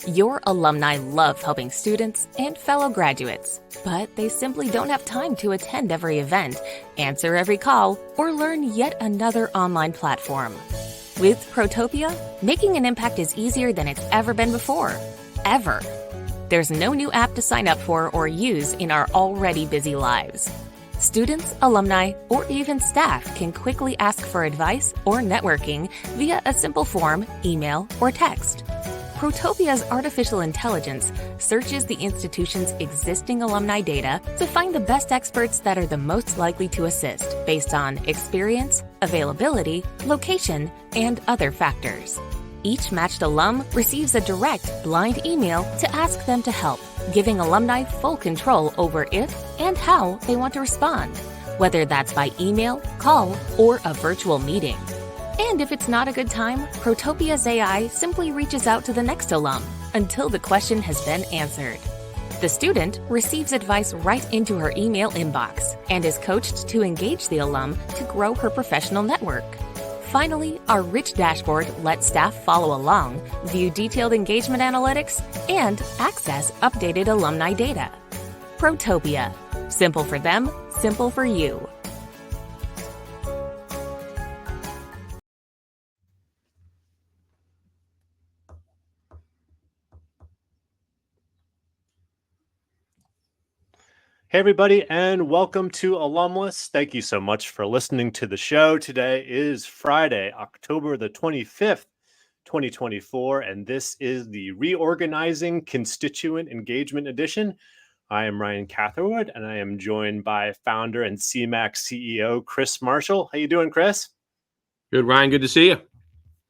Your alumni love helping students and fellow graduates, but they simply don't have time to attend every event, answer every call, or learn yet another online platform. With Protopia, making an impact is easier than it's ever been before. Ever. There's no new app to sign up for or use in our already busy lives. Students, alumni, or even staff can quickly ask for advice or networking via a simple form, email, or text. Protopia's artificial intelligence searches the institution's existing alumni data to find the best experts that are the most likely to assist based on experience, availability, location, and other factors. Each matched alum receives a direct, blind email to ask them to help, giving alumni full control over if and how they want to respond, whether that's by email, call, or a virtual meeting. And if it's not a good time, Protopia's AI simply reaches out to the next alum until the question has been answered. The student receives advice right into her email inbox and is coached to engage the alum to grow her professional network. Finally, our rich dashboard lets staff follow along, view detailed engagement analytics, and access updated alumni data. Protopia. Simple for them, simple for you. Hey, everybody, and welcome to Alumless. Thank you so much for listening to the show. Today is Friday, October the 25th, 2024, and this is the Reorganizing Constituent Engagement Edition. I am Ryan Catherwood, and I am joined by founder and CMAC CEO, Chris Marshall. How you doing, Chris? Good, Ryan. Good to see you.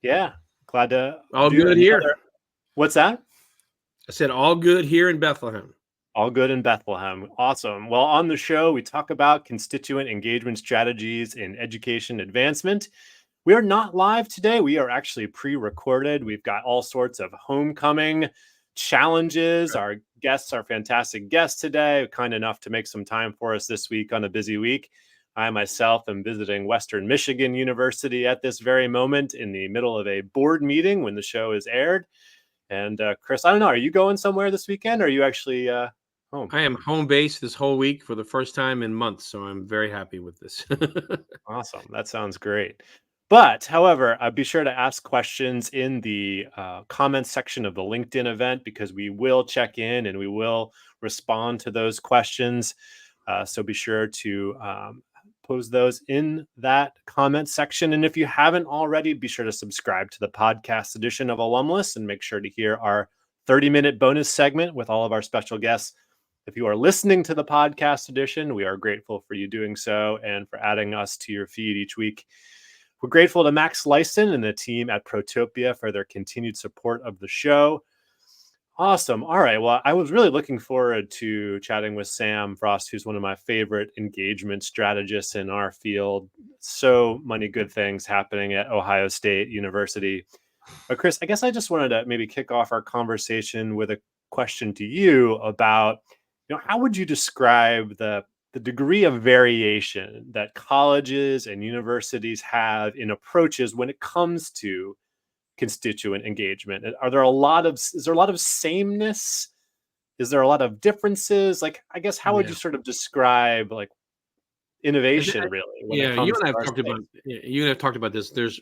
Yeah, glad to all good here. What's that? I said all good here in Bethlehem. All good in Bethlehem. Awesome. Well, on the show, we talk about constituent engagement strategies in education advancement. We are not live today. We are actually pre-recorded. We've got all sorts of homecoming challenges. Our guests are fantastic guests today, kind enough to make some time for us this week on a busy week. I myself am visiting Western Michigan University at this very moment in the middle of a board meeting when the show is aired. And Chris, I don't know, are you going somewhere this weekend, or are you actually home? I am home base this whole week for the first time in months, so I'm very happy with this. Awesome. That sounds great. But, however, be sure to ask questions in the comments section of the LinkedIn event, because we will check in and we will respond to those questions. So be sure to pose those in that comment section. And if you haven't already, be sure to subscribe to the podcast edition of Alumless and make sure to hear our 30-minute bonus segment with all of our special guests. If you are listening to the podcast edition, we are grateful for you doing so and for adding us to your feed each week. We're grateful to Max Lyson and the team at Protopia for their continued support of the show. Awesome. All right. Well, I was really looking forward to chatting with Sam Frost, who's one of my favorite engagement strategists in our field. So many good things happening at Ohio State University. But Chris, I guess I just wanted to maybe kick off our conversation with a question to you about, how would you describe the degree of variation that colleges and universities have in approaches when it comes to constituent engagement? Is there a lot of sameness? Is there a lot of differences? Like, I guess, how would you sort of describe like innovation really? You and I have talked about this. There's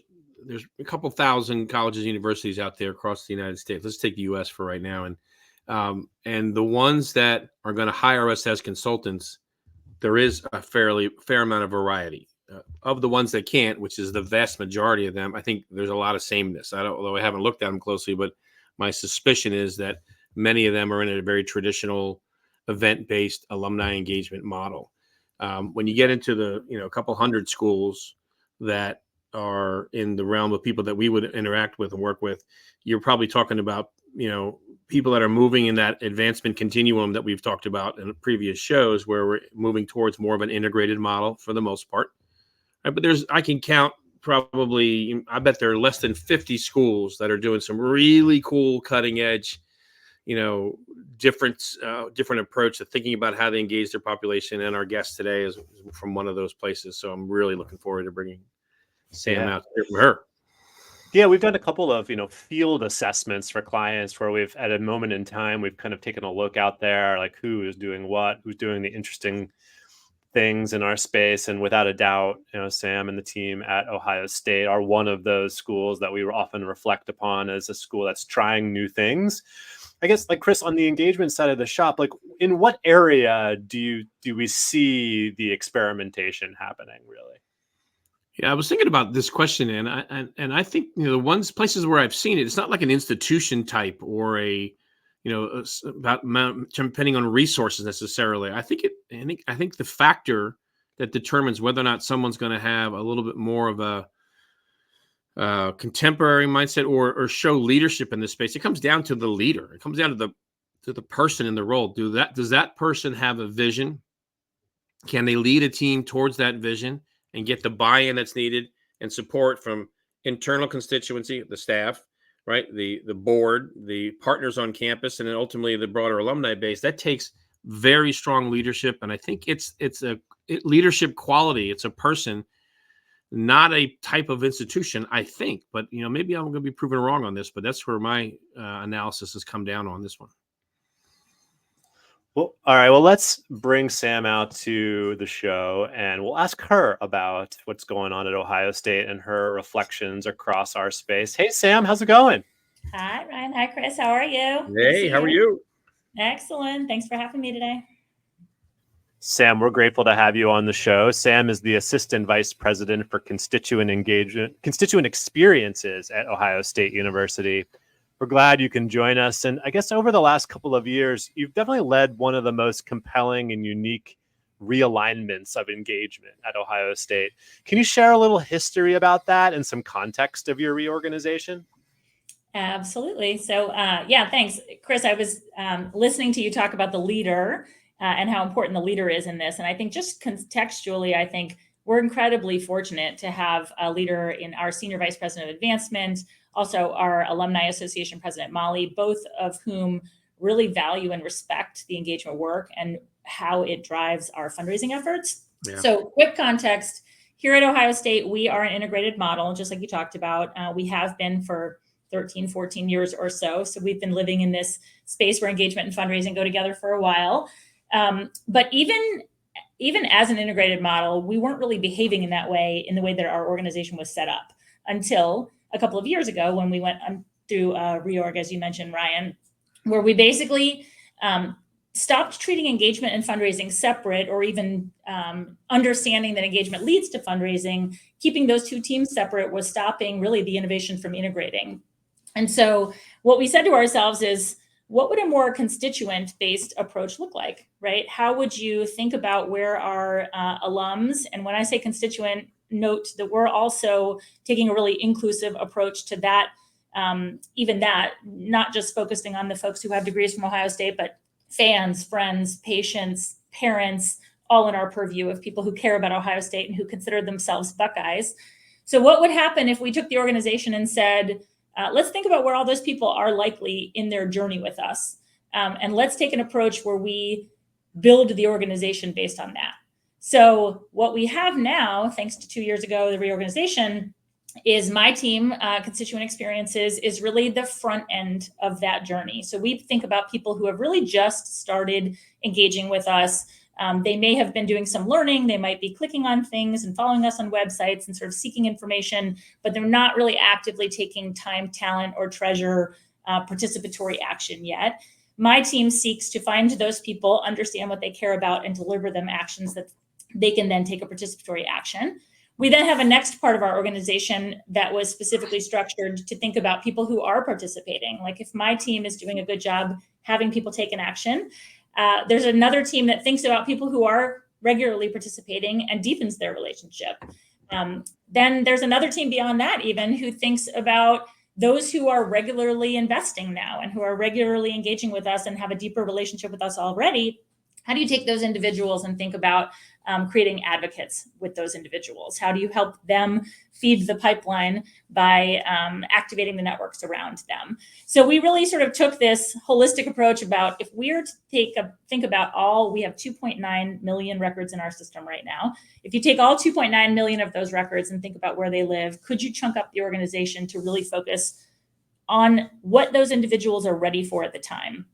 a couple thousand colleges, universities out there across the United States. Let's take the U.S. for right now, and the ones that are going to hire us as consultants, there is a fair amount of variety. Of the ones that can't, which is the vast majority of them, I think there's a lot of sameness. Although I haven't looked at them closely, but my suspicion is that many of them are in a very traditional event-based alumni engagement model. When you get into the, a couple hundred schools that are in the realm of people that we would interact with and work with, you're probably talking about, people that are moving in that advancement continuum that we've talked about in previous shows, where we're moving towards more of an integrated model for the most part. Right? But I can count probably, I bet there are less than 50 schools that are doing some really cool cutting edge, different approach to thinking about how they engage their population. And our guest today is from one of those places. So I'm really looking forward to bringing Sam out here from her. Yeah, we've done a couple of, field assessments for clients where we've, at a moment in time, we've kind of taken a look out there, like who is doing what, who's doing the interesting things in our space. And without a doubt, Sam and the team at Ohio State are one of those schools that we often reflect upon as a school that's trying new things. I guess, like Chris, on the engagement side of the shop, like in what area do we see the experimentation happening, really? Yeah, I was thinking about this question, and I think the places where I've seen it, it's not like an institution type or about depending on resources necessarily. I think the factor that determines whether or not someone's going to have a little bit more of a contemporary mindset or show leadership in this space, it comes down to the leader. It comes down to the person in the role. Does that person have a vision? Can they lead a team towards that vision and get the buy-in that's needed and support from internal constituency, the staff, right, the board, the partners on campus, and then ultimately the broader alumni base? That takes very strong leadership, and I think it's a leadership quality. It's a person, not a type of institution, I think. But maybe I'm going to be proven wrong on this, but that's where my analysis has come down on this one. Well, all right. Well, let's bring Sam out to the show and we'll ask her about what's going on at Ohio State and her reflections across our space. Hey, Sam, how's it going? Hi, Ryan. Hi, Chris. How are you? Hey, how are you? Excellent. Thanks for having me today. Sam, we're grateful to have you on the show. Sam is the Assistant Vice President for Constituent Experiences at Ohio State University. We're glad you can join us. And I guess over the last couple of years, you've definitely led one of the most compelling and unique realignments of engagement at Ohio State. Can you share a little history about that and some context of your reorganization? Absolutely. So, thanks, Chris. I was listening to you talk about the leader and how important the leader is in this. And I think just contextually, I think we're incredibly fortunate to have a leader in our Senior Vice President of Advancement, also our Alumni Association President, Molly, both of whom really value and respect the engagement work and how it drives our fundraising efforts. Yeah. So quick context, here at Ohio State, we are an integrated model, just like you talked about. We have been for 13, 14 years or so. So we've been living in this space where engagement and fundraising go together for a while. But even as an integrated model, we weren't really behaving in that way, in the way that our organization was set up until a couple of years ago when we went through a reorg, as you mentioned, Ryan, where we basically stopped treating engagement and fundraising separate, or even understanding that engagement leads to fundraising. Keeping those two teams separate was stopping really the innovation from integrating. And so what we said to ourselves is, what would a more constituent-based approach look like, right? How would you think about where our alums, and when I say constituent, note that we're also taking a really inclusive approach to that, even that, not just focusing on the folks who have degrees from Ohio State, but fans, friends, patients, parents, all in our purview of people who care about Ohio State and who consider themselves Buckeyes. So what would happen if we took the organization and said, let's think about where all those people are likely in their journey with us. And let's take an approach where we build the organization based on that. So what we have now, thanks to 2 years ago, the reorganization, is my team, Constituent Experiences, is really the front end of that journey. So we think about people who have really just started engaging with us. They may have been doing some learning. They might be clicking on things and following us on websites and sort of seeking information, but they're not really actively taking time, talent, or treasure participatory action yet. My team seeks to find those people, understand what they care about, and deliver them actions that they can then take a participatory action. We then have a next part of our organization that was specifically structured to think about people who are participating. Like if my team is doing a good job having people take an action, there's another team that thinks about people who are regularly participating and deepens their relationship. Then there's another team beyond that even who thinks about those who are regularly investing now and who are regularly engaging with us and have a deeper relationship with us already. How do you take those individuals and think about creating advocates with those individuals? How do you help them feed the pipeline by activating the networks around them? So we really sort of took this holistic approach about, if we are to think about we have 2.9 million records in our system right now. If you take all 2.9 million of those records and think about where they live, could you chunk up the organization to really focus on what those individuals are ready for at the time?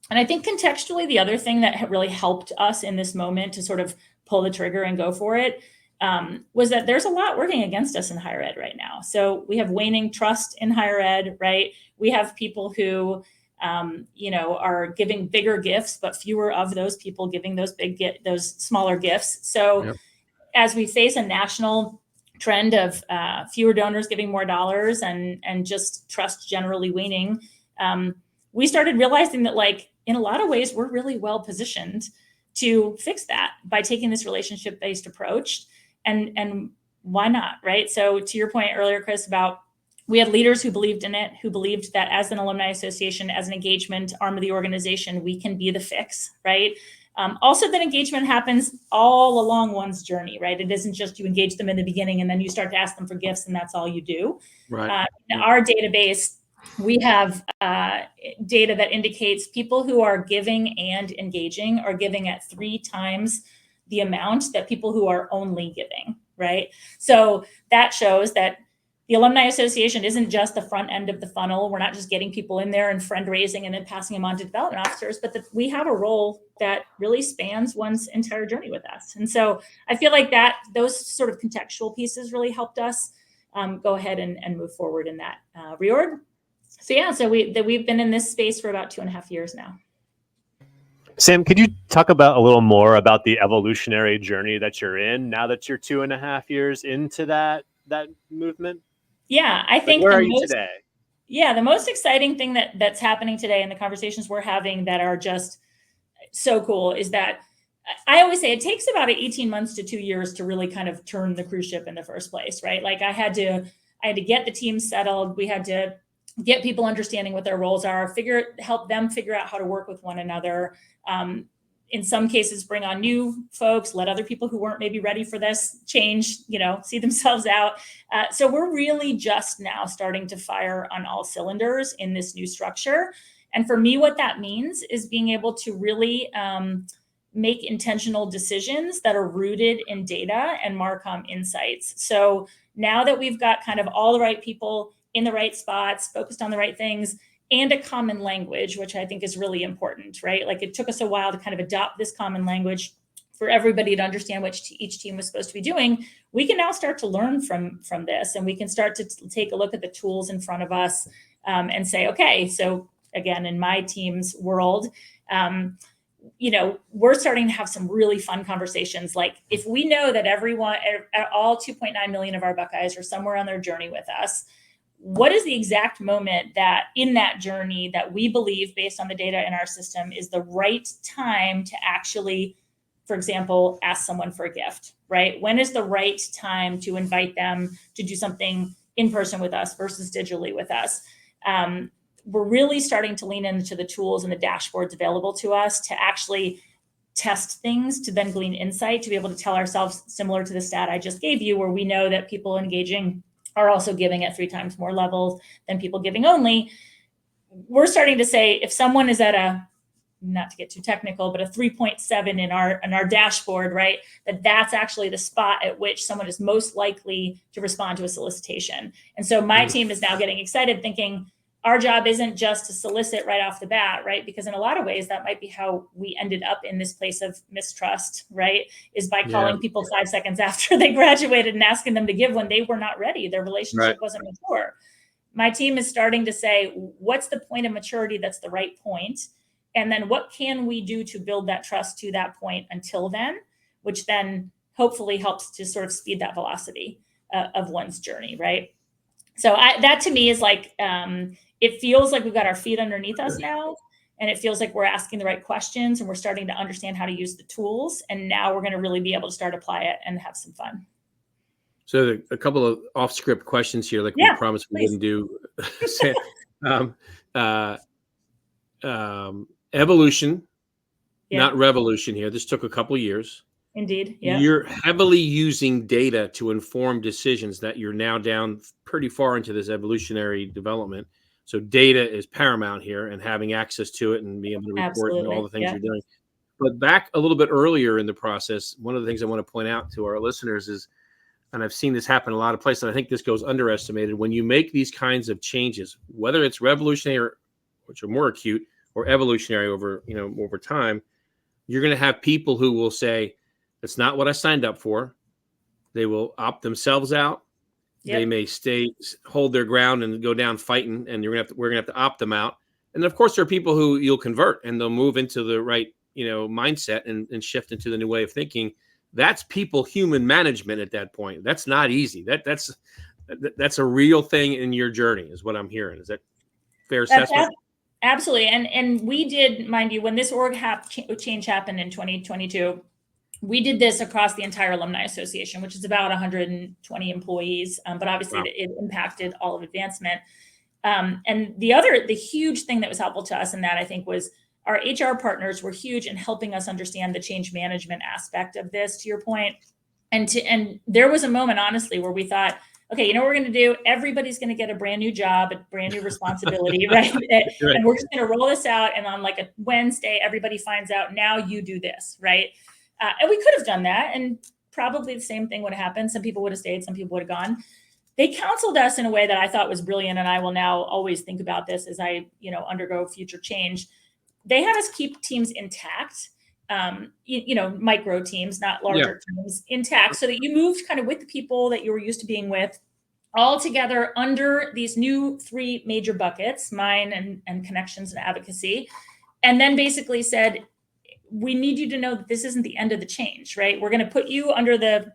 And I think contextually, the other thing that really helped us in this moment to sort of pull the trigger and go for it was that there's a lot working against us in higher ed right now. So we have waning trust in higher ed, right? We have people who, are giving bigger gifts, but fewer of those people giving those those smaller gifts. So as we face a national trend of fewer donors giving more dollars and just trust generally waning, we started realizing that, like, in a lot of ways, we're really well positioned to fix that by taking this relationship-based approach. And why not, right? So to your point earlier, Chris, about we had leaders who believed in it, who believed that as an alumni association, as an engagement arm of the organization, we can be the fix, right? Also, that engagement happens all along one's journey, right? It isn't just you engage them in the beginning and then you start to ask them for gifts and that's all you do. Right. In our database, we have data that indicates people who are giving and engaging are giving at 3 times the amount that people who are only giving, right? So that shows that the Alumni Association isn't just the front end of the funnel. We're not just getting people in there and friend raising and then passing them on to development officers, but that we have a role that really spans one's entire journey with us. And so I feel like that those sort of contextual pieces really helped us go ahead and move forward in that reorg. So we've been in this space for about 2.5 years now. Sam, could you talk about a little more about the evolutionary journey that you're in now that you're 2.5 years into that movement? Yeah, I think where are you today? Yeah, the most exciting thing that's happening today in the conversations we're having that are just so cool is that I always say it takes about 18 months to 2 years to really kind of turn the cruise ship in the first place, right? Like I had to get the team settled. We had to get people understanding what their roles are, help them figure out how to work with one another. In some cases, bring on new folks, let other people who weren't maybe ready for this change, see themselves out. So we're really just now starting to fire on all cylinders in this new structure. And for me, what that means is being able to really make intentional decisions that are rooted in data and Marcom insights. So now that we've got kind of all the right people in the right spots, focused on the right things, and a common language, which I think is really important, right? Like it took us a while to kind of adopt this common language for everybody to understand what each team was supposed to be doing. We can now start to learn from this, and we can start to take a look at the tools in front of us and say, okay, so again, in my team's world, we're starting to have some really fun conversations. Like if we know that all 2.9 million of our Buckeyes are somewhere on their journey with us, what is the exact moment that in that journey that we believe, based on the data in our system, is the right time to actually, for example, ask someone for a gift, right? When is the right time to invite them to do something in person with us versus digitally with us? We're really starting to lean into the tools and the dashboards available to us to actually test things, to then glean insight, to be able to tell ourselves, similar to the stat I just gave you, where we know that people engaging are also giving at 3 times more levels than people giving only. We're starting to say, if someone is at not to get too technical, but a 3.7 in our dashboard, right, that's actually the spot at which someone is most likely to respond to a solicitation. And so my team is now getting excited, thinking our job isn't just to solicit right off the bat, right? Because in a lot of ways, that might be how we ended up in this place of mistrust, right? Is by calling people 5 seconds after they graduated and asking them to give when they were not ready. Their relationship wasn't mature. My team is starting to say, what's the point of maturity that's the right point? And then what can we do to build that trust to that point until then, which then hopefully helps to sort of speed that velocity of one's journey, right? So that to me is like, it feels like we've got our feet underneath us now, and it feels like we're asking the right questions and we're starting to understand how to use the tools. And now we're going to really be able to start apply it and have some fun. So a couple of off-script questions here, like we promised we wouldn't do. Evolution, not revolution here. This took a couple years. Indeed. Yeah. You're heavily using data to inform decisions that you're now down pretty far into this evolutionary development. So data is paramount here, and having access to it and being able to report and all the things you're doing. But back a little bit earlier in the process, one of the things I want to point out to our listeners is, and I've seen this happen in a lot of places, and I think this goes underestimated, when you make these kinds of changes, whether it's revolutionary, which are more acute, or evolutionary over time, you're going to have people who will say, "That's not what I signed up for." They will opt themselves out. Yep. They may hold their ground and go down fighting, and we're gonna have to opt them out. And of course, there are people who you'll convert, and they'll move into the right mindset and shift into the new way of thinking. That's human management at that point. That's not easy. That's a real thing in your journey, is what I'm hearing. Is that fair assessment? Absolutely. And we did, mind you, when this org change happened in 2022, we did this across the entire Alumni Association, which is about 120 employees. But obviously it impacted all of advancement. And the huge thing that was helpful to us in that, I think, was our HR partners were huge in helping us understand the change management aspect of this, to your point. And there was a moment, honestly, where we thought, okay, you know what we're going to do? Everybody's going to get a brand new job, a brand new responsibility, right? And we're just going to roll this out. And on like a Wednesday, everybody finds out, now you do this, right? And we could have done that. And probably the same thing would have happened. Some people would have stayed, some people would have gone. They counseled us in a way that I thought was brilliant. And I will now always think about this as I, undergo future change. They had us keep teams intact, micro teams, not larger teams, intact, so that you moved kind of with the people that you were used to being with, all together under these new 3 major buckets, mine and connections and advocacy. And then basically said, we need you to know that this isn't the end of the change, right? We're going to put you under the,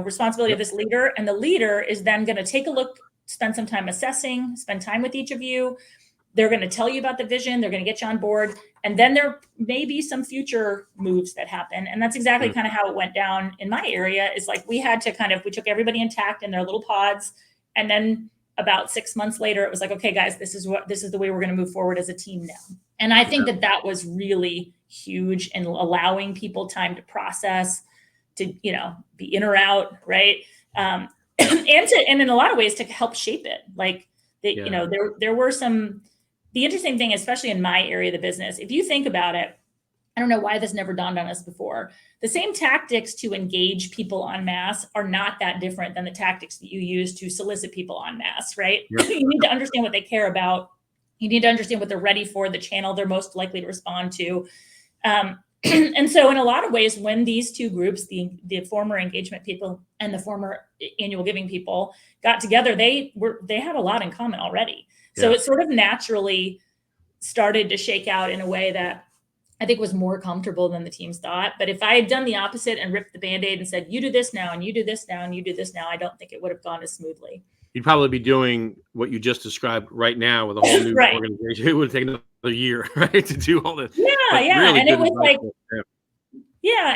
responsibility of this leader. And the leader is then going to take a look, spend some time assessing, spend time with each of you. They're going to tell you about the vision. They're going to get you on board. And then there may be some future moves that happen. And that's exactly kind of how it went down in my area, is like we took everybody intact in their little pods. And then about 6 months later, it was like, okay, guys, this is the way we're going to move forward as a team now. And I think that was really huge in allowing people time to process, to, be in or out, right? And in a lot of ways to help shape it. Like, there were some. The interesting thing, especially in my area of the business, if you think about it, I don't know why this never dawned on us before. The same tactics to engage people en masse are not that different than the tactics that you use to solicit people en masse, right? Yeah. You need to understand what they care about. You need to understand what they're ready for, the channel they're most likely to respond to. And so in a lot of ways, when these two groups, the former engagement people and the former annual giving people got together, they had a lot in common already. So it sort of naturally started to shake out in a way that I think was more comfortable than the teams thought. But if I had done the opposite and ripped the Band-Aid and said, you do this now, and you do this now, and you do this now, I don't think it would have gone as smoothly. You'd probably be doing what you just described right now with a whole new organization. It would take another year, right, to do all this. Yeah. Really, and it was like,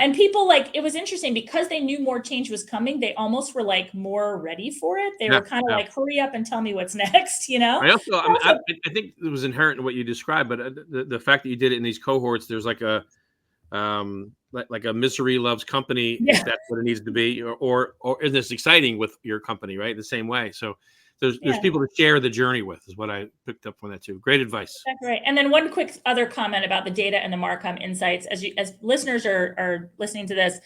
and people, it was interesting because they knew more change was coming. They almost were more ready for it. They were kind of like, hurry up and tell me what's next, I think it was inherent in what you described, but the fact that you did it in these cohorts, there's like a misery loves company, if that's what it needs to be, or is this exciting with your company, right? The same way. So there's people to share the journey with, is what I picked up from that too. Great advice. That's right. And then one quick other comment about the data and the Marcom insights. As listeners are listening to this,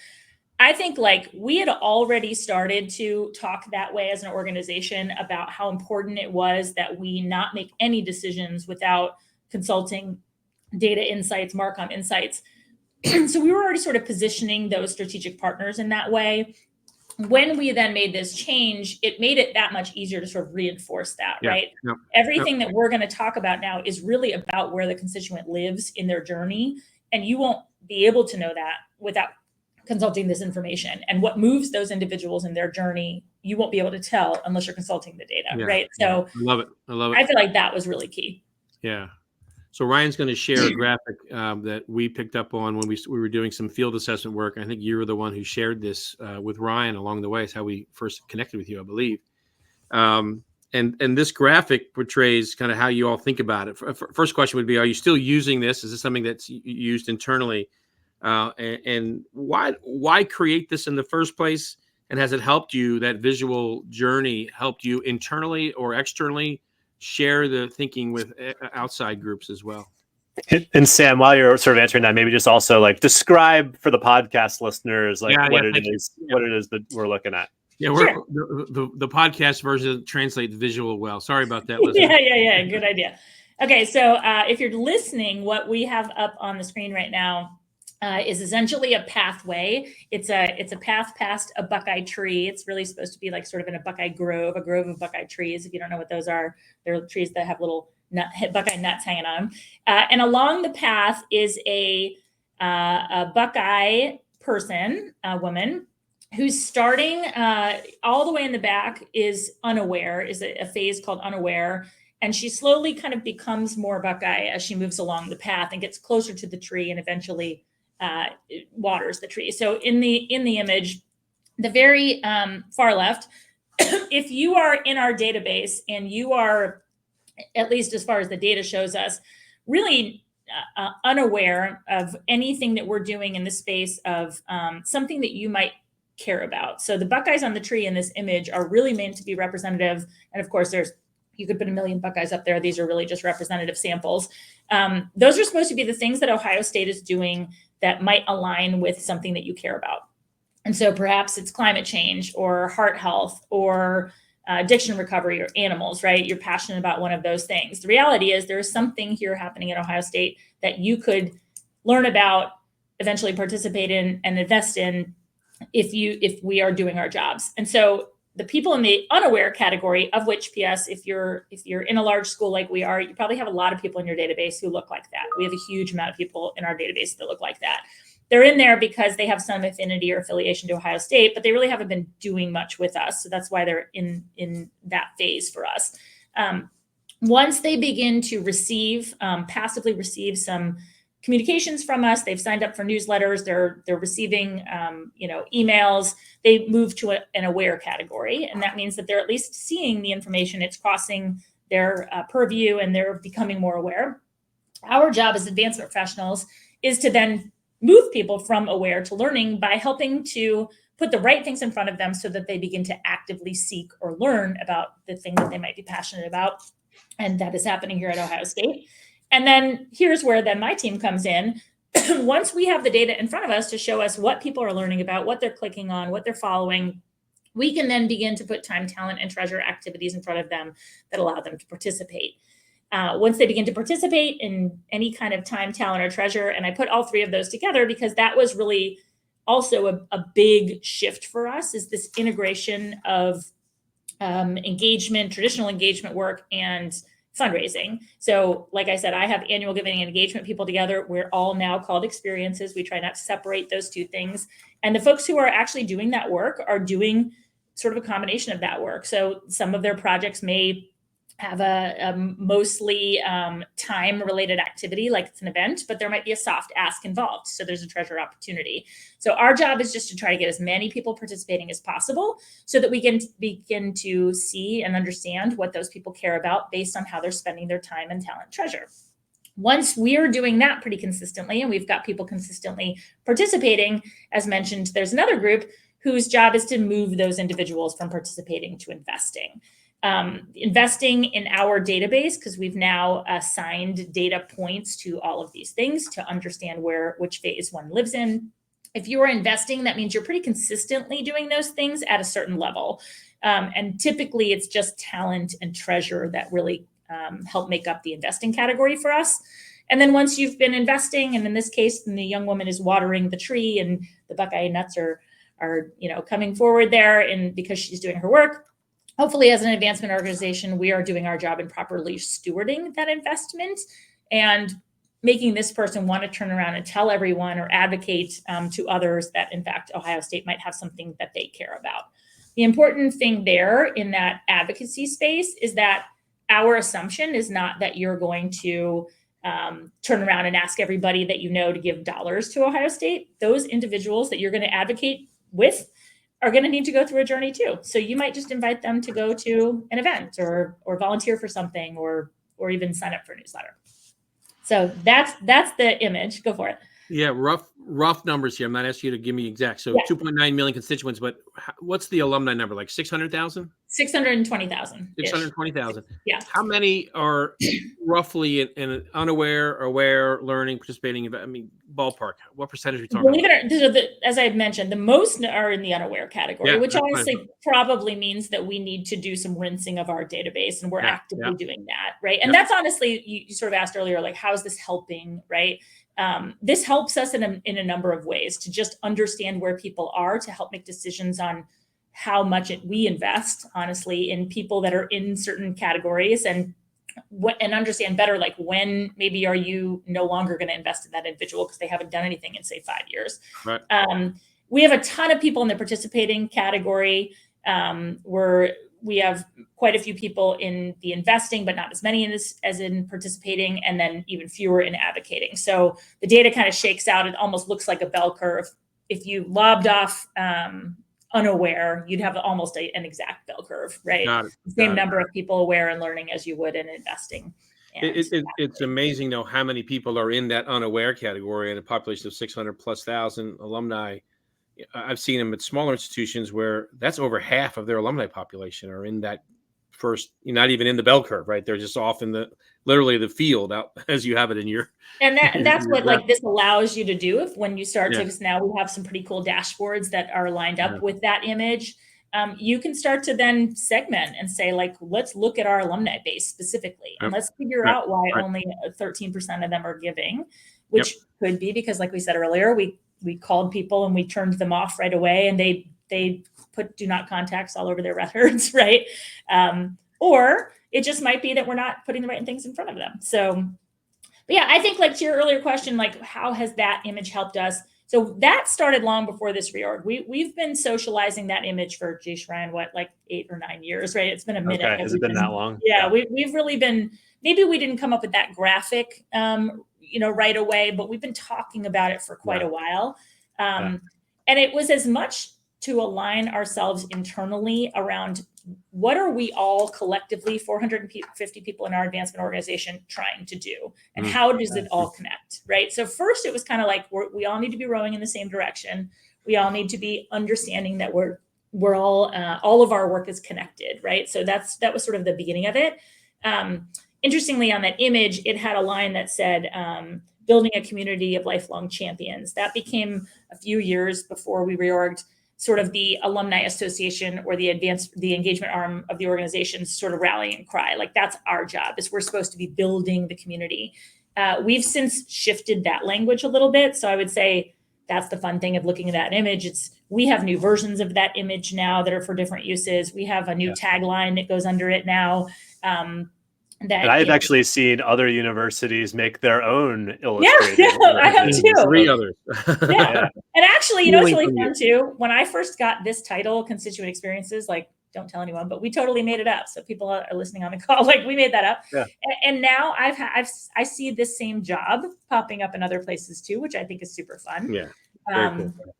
I think we had already started to talk that way as an organization about how important it was that we not make any decisions without consulting data insights, Marcom insights. So we were already sort of positioning those strategic partners in that way. When we then made this change, it made it that much easier to sort of reinforce that, right? Yep. Everything that we're going to talk about now is really about where the constituent lives in their journey. And you won't be able to know that without consulting this information. And what moves those individuals in their journey, you won't be able to tell unless you're consulting the data, right? So I love it. I feel like that was really key. Yeah. So Ryan's going to share a graphic that we picked up on when we were doing some field assessment work. I think you were the one who shared this with Ryan along the way. It's how we first connected with you, I believe. And this graphic portrays kind of how you all think about it. First question would be, are you still using this? Is this something that's used internally? and why create this in the first place? And has it helped you, that visual journey helped you internally or externally share the thinking with outside groups as well? And Sam, while you're sort of answering that, maybe just also like describe for the podcast listeners, like what it is that we're looking at. Yeah, the podcast version translates visual well. Sorry about that, listener. Yeah. Good idea. Okay, so if you're listening, what we have up on the screen right now is essentially a pathway. It's a path past a Buckeye tree. It's really supposed to be like sort of in a Buckeye grove, of Buckeye trees. If you don't know what those are, they're trees that have little Buckeye nuts hanging on them. And along the path is a Buckeye person, a woman, who's starting all the way in the back is unaware, is a phase called unaware. And she slowly kind of becomes more Buckeye as she moves along the path and gets closer to the tree and eventually waters the tree. So in the image, the very far left, if you are in our database and you are, at least as far as the data shows us, really unaware of anything that we're doing in the space of something that you might care about. So the Buckeyes on the tree in this image are really meant to be representative. And of course, you could put 1 million Buckeyes up there. These are really just representative samples. Those are supposed to be the things that Ohio State is doing that might align with something that you care about. And so perhaps it's climate change or heart health or addiction recovery or animals, right? You're passionate about one of those things. The reality is there's something here happening at Ohio State that you could learn about, eventually participate in, and invest in if we are doing our jobs. And so the people in the unaware category, of which, P.S., if you're in a large school like we are, you probably have a lot of people in your database who look like that. We have a huge amount of people in our database that look like that. They're in there because they have some affinity or affiliation to Ohio State, but they really haven't been doing much with us. So that's why they're in that phase for us. Once they begin to passively receive some communications from us, they've signed up for newsletters, they're receiving emails, they move to an aware category. And that means that they're at least seeing the information, it's crossing their purview, and they're becoming more aware. Our job as advancement professionals is to then move people from aware to learning by helping to put the right things in front of them so that they begin to actively seek or learn about the thing that they might be passionate about. And that is happening here at Ohio State. And then here's where then my team comes in. Once we have the data in front of us to show us what people are learning about, what they're clicking on, what they're following, we can then begin to put time, talent, and treasure activities in front of them that allow them to participate. Once they begin to participate in any kind of time, talent, or treasure, and I put all three of those together because that was really also a big shift for us, is this integration of engagement, traditional engagement work, and fundraising. So like I said, I have annual giving and engagement people together. We're all now called experiences. We try not to separate those two things. And the folks who are actually doing that work are doing sort of a combination of that work. So some of their projects may have a mostly time-related activity, like it's an event, but there might be a soft ask involved. So there's a treasure opportunity. So our job is just to try to get as many people participating as possible so that we can begin to see and understand what those people care about based on how they're spending their time and talent treasure. Once we're doing that pretty consistently, and we've got people consistently participating, as mentioned, there's another group whose job is to move those individuals from participating to investing. Investing in our database, because we've now assigned data points to all of these things to understand which phase one lives in. If you are investing, that means you're pretty consistently doing those things at a certain level. And typically it's just talent and treasure that really help make up the investing category for us. And then once you've been investing, and in this case, the young woman is watering the tree and the Buckeye nuts are coming forward there, and because she's doing her work, hopefully, as an advancement organization, we are doing our job in properly stewarding that investment and making this person want to turn around and tell everyone or advocate to others that, in fact, Ohio State might have something that they care about. The important thing there in that advocacy space is that our assumption is not that you're going to turn around and ask everybody that you know to give dollars to Ohio State. Those individuals that you're going to advocate with are going to need to go through a journey too. So you might just invite them to go to an event or volunteer for something or even sign up for a newsletter. So that's the image. Go for it. Yeah, rough numbers here. I'm not asking you to give me exact. So 2.9 million constituents, but what's the alumni number? Like 600,000? 620,000. 620,000. Yeah. How many are roughly in unaware, aware, learning, participating? I mean, ballpark. What percentage are we talking about? As I had mentioned, the most are in the unaware category, which honestly probably means that we need to do some rinsing of our database, and we're actively doing that, right? And that's honestly, you sort of asked earlier, like, how is this helping, right? This helps us in a number of ways to just understand where people are, to help make decisions on how much we invest, honestly, in people that are in certain categories, and understand better, like, when maybe are you no longer going to invest in that individual because they haven't done anything in, say, 5 years. Right. We have a ton of people in the participating category, where we have quite a few people in the investing, but not as many as in participating, and then even fewer in advocating. So the data kind of shakes out. It almost looks like a bell curve. If you lobbed off unaware, you'd have almost an exact bell curve, right? The same number of people aware and learning as you would in investing. It's amazing, though, how many people are in that unaware category in a population of 600,000+ alumni. I've seen them at smaller institutions where that's over half of their alumni population are in that first, not even in the bell curve, right? They're just off in literally the field out as you have it in your. And that's what like this allows you to do when you start to, now we have some pretty cool dashboards that are lined up with that image. You can start to then segment and say, like, let's look at our alumni base specifically, and let's figure out why only 13% of them are giving, which could be because, like we said earlier, we called people and we turned them off right away, and they put do not contacts all over their records, right? Or it just might be that we're not putting the right things in front of them. So, but yeah, I think, like, to your earlier question, like, how has that image helped us? So that started long before this reorg. We've been socializing that image for, geez, Ryan, like 8 or 9 years, right? It's been a minute. Okay. Has it been that long? Yeah, we've really been, maybe we didn't come up with that graphic, right away, but we've been talking about it for quite a while. And it was as much to align ourselves internally around what are we all collectively, 450 people in our advancement organization, trying to do, and how does it all connect, right? So first, it was kind of like we all need to be rowing in the same direction. We all need to be understanding that we're all of our work is connected, right? So that was sort of the beginning of it. Interestingly, on that image, it had a line that said, building a community of lifelong champions. That became, a few years before we reorged, sort of the alumni association or the engagement arm of the organization's sort of rallying cry. Like, that's our job, is we're supposed to be building the community. We've since shifted that language a little bit. So I would say that's the fun thing of looking at that image. We have new versions of that image now that are for different uses. We have a new tagline that goes under it now. And I've actually seen other universities make their own illustrated. Yeah, I have too. 3 others. And actually, it's really fun too. When I first got this title, Constituent Experiences, like, don't tell anyone, but we totally made it up. So people are listening on the call, like, we made that up. Yeah. And now I see this same job popping up in other places too, which I think is super fun. Yeah. Very cool.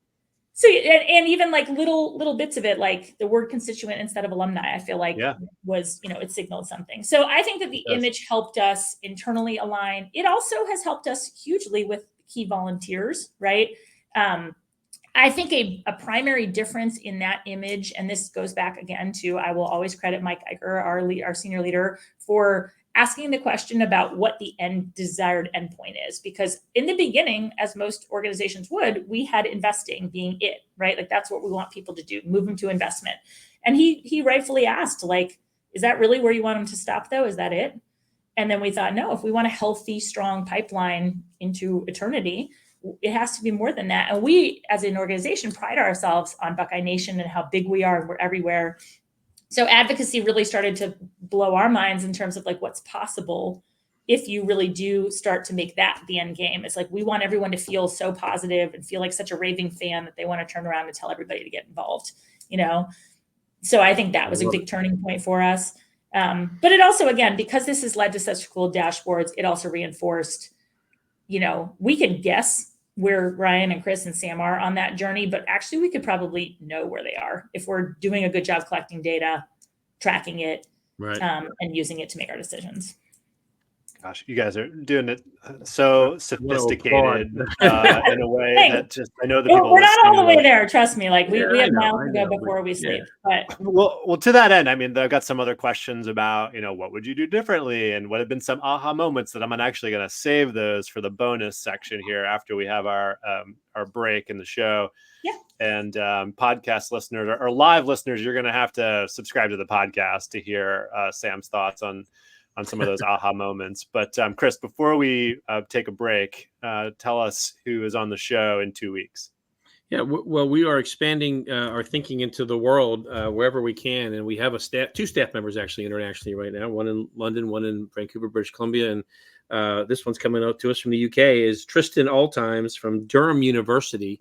So, and even like little bits of it, like the word constituent instead of alumni, I feel like was, it signaled something. So I think that the image helped us internally align. It also has helped us hugely with key volunteers, right? I think a primary difference in that image, and this goes back again to, I will always credit Mike Eicher, our senior leader, for asking the question about what the desired endpoint is. Because in the beginning, as most organizations would, we had investing being it, right? Like, that's what we want people to do, move them to investment. And he rightfully asked, like, is that really where you want them to stop though? Is that it? And then we thought, no, if we want a healthy, strong pipeline into eternity, it has to be more than that. And we, as an organization, pride ourselves on Buckeye Nation and how big we are, and we're everywhere. So advocacy really started to blow our minds in terms of, like, what's possible if you really do start to make that the end game. It's like, we want everyone to feel so positive and feel like such a raving fan that they want to turn around and tell everybody to get involved, So I think that was a big turning point for us. But it also, again, because this has led to such cool dashboards, it also reinforced, we could guess where Ryan and Chris and Sam are on that journey, but actually we could probably know where they are if we're doing a good job collecting data, tracking it, and using it to make our decisions. Gosh, you guys are doing it so sophisticated in a way Hey, that just, I know the we're people not all the listening way there. Trust me. Like we Yeah, have I miles to know, go before we sleep. But Well, to that end, I mean, I've got some other questions about, what would you do differently, and what have been some aha moments that I'm actually going to save those for the bonus section here after we have our break in the show. yeah. And podcast listeners or live listeners, you're going to have to subscribe to the podcast to hear Sam's thoughts on some of those aha moments. But Chris, before we take a break, tell us who is on the show in 2 weeks. Yeah, well, we are expanding our thinking into the world wherever we can, and we have two staff members actually internationally right now. One in London, one in Vancouver, British Columbia, and this one's coming out to us from the UK. Is Tristan Alltimes from Durham University,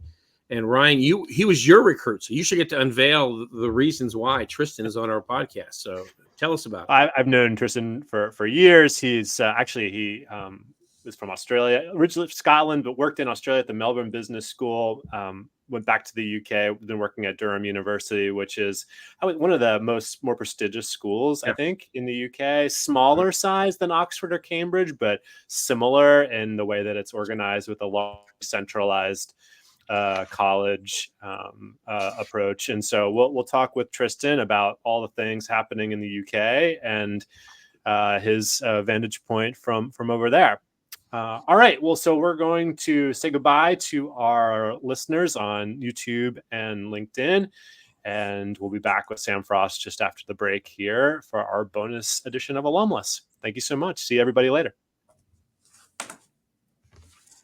and Ryan, he was your recruit, so you should get to unveil the reasons why Tristan is on our podcast. So tell us about it. I've known Tristan for years. He's he was from Australia, originally from Scotland, but worked in Australia at the Melbourne Business School. Went back to the UK, been working at Durham University, which is one of the more prestigious schools, I think, in the UK. Smaller size than Oxford or Cambridge, but similar in the way that it's organized with a large centralized college approach. And so we'll talk with Tristan about all the things happening in the UK and his vantage point from over there. All right. Well, so we're going to say goodbye to our listeners on YouTube and LinkedIn, and we'll be back with Sam Frost just after the break here for our bonus edition of Alumless. Thank you so much. See everybody later.